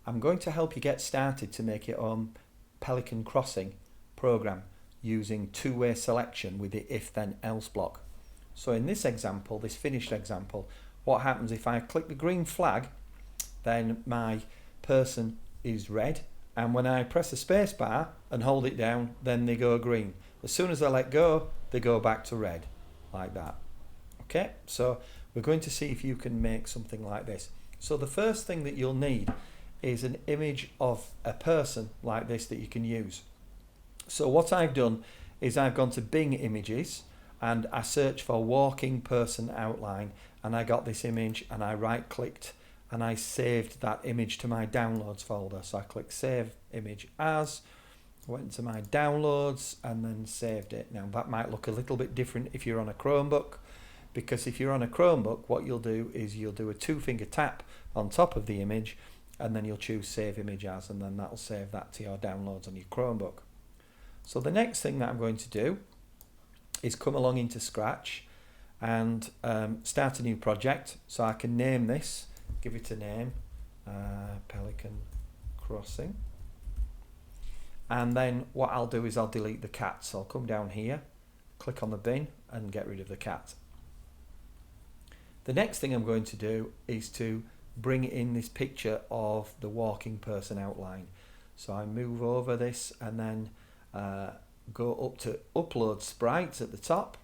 I'm going to help you get started to make your own Pelican Crossing program using two-way selection with the if then else block. So in this example, this finished example, what happens if I click the green flag, then my person is red, and when I press the space bar and hold it down, then they go green. As soon as I let go, they go back to red, like that. Okay, so we're going to see if you can make something like this. So the first thing that you'll need is an image of a person like this that you can use. So what I've done is I've gone to Bing Images and I searched for walking person outline, and I got this image, and I right clicked and I saved that image to my downloads folder. So I clicked save image as, went to my downloads and then saved it. Now that might look a little bit different if you're on a Chromebook, because if you're on a Chromebook, what you'll do is you'll do a two-finger tap on top of the image, and then you'll choose save image as, and then that'll save that to your downloads on your Chromebook. So the next thing that I'm going to do is come along into Scratch and start a new project. So I can name this, give it a name, Pelican Crossing. And then what I'll do is I'll delete the cat. So I'll come down here, click on the bin and get rid of the cat. The next thing I'm going to do is to bring in this picture of the walking person outline. So I move over this and then go up to upload sprites at the top,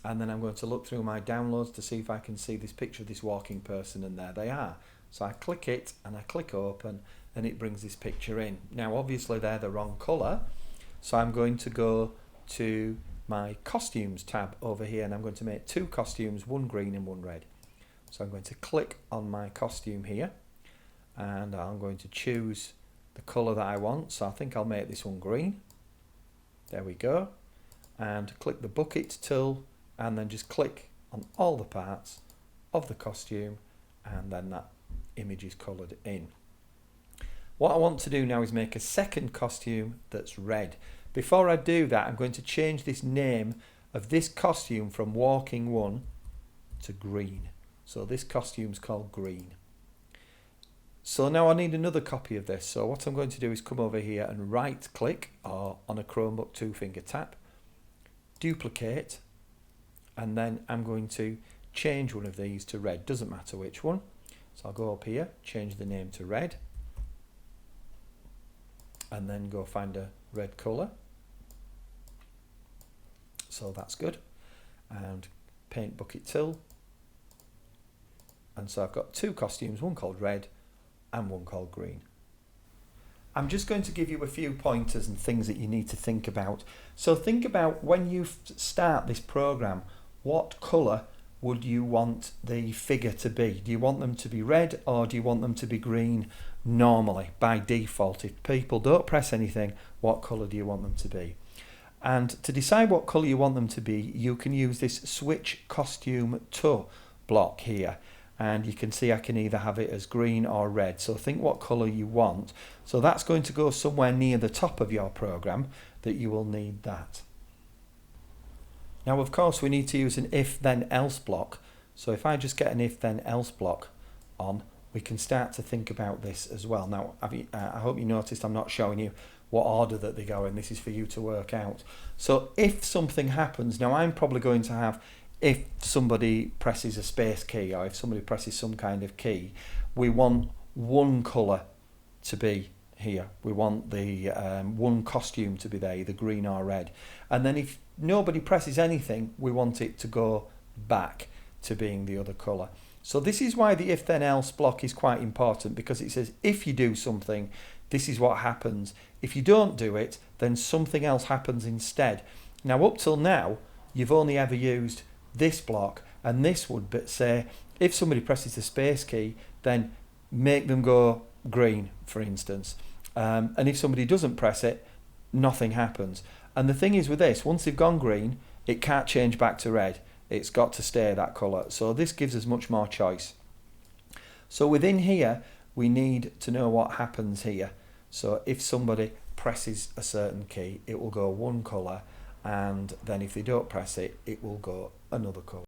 and then I'm going to look through my downloads to see if I can see this picture of this walking person, and there they are. So I click it and I click open and it brings this picture in. Now obviously they're the wrong colour, so I'm going to go to my costumes tab over here and I'm going to make two costumes, one green and one red. So I'm going to click on my costume here and I'm going to choose the colour that I want. So I think I'll make this one green. There we go. And click the bucket tool and then just click on all the parts of the costume, and then that image is coloured in. What I want to do now is make a second costume that's red. Before I do that, I'm going to change this name of this costume from walking 1 to green. So this costume's called green. So now I need another copy of this. So what I'm going to do is come over here and right click, or on a Chromebook two-finger tap, duplicate, and then I'm going to change one of these to red. Doesn't matter which one. So I'll go up here, change the name to red, and then go find a red colour. So that's good. And paint bucket tool. And so I've got two costumes, one called red and one called green. I'm just going to give you a few pointers and things that you need to think about. So think about when you start this program, what colour would you want the figure to be? Do you want them to be red or do you want them to be green normally by default? If people don't press anything, what colour do you want them to be? And to decide what colour you want them to be, you can use this switch costume to block here. And you can see I can either have it as green or red. So think what colour you want. So that's going to go somewhere near the top of your program that you will need that. Now of course we need to use an if then else block. So if I just get an if then else block on, we can start to think about this as well. Now I hope you noticed I'm not showing you what order that they go in. This is for you to work out. So if something happens, now I'm probably going to have, if somebody presses a space key or if somebody presses some kind of key, we want one colour to be here. We want the one costume to be there, either green or red. And then if nobody presses anything, we want it to go back to being the other colour. So this is why the if then else block is quite important, because it says if you do something, this is what happens. If you don't do it, then something else happens instead. Now up till now, you've only ever used this block, and this would say if somebody presses the space key, then make them go green, for instance, and if somebody doesn't press it, nothing happens. And the thing is with this, once they've gone green, it can't change back to red. It's got to stay that colour. So this gives us much more choice. So within here we need to know what happens here. So if somebody presses a certain key, it will go one colour, and then if they don't press it, it will go another colour.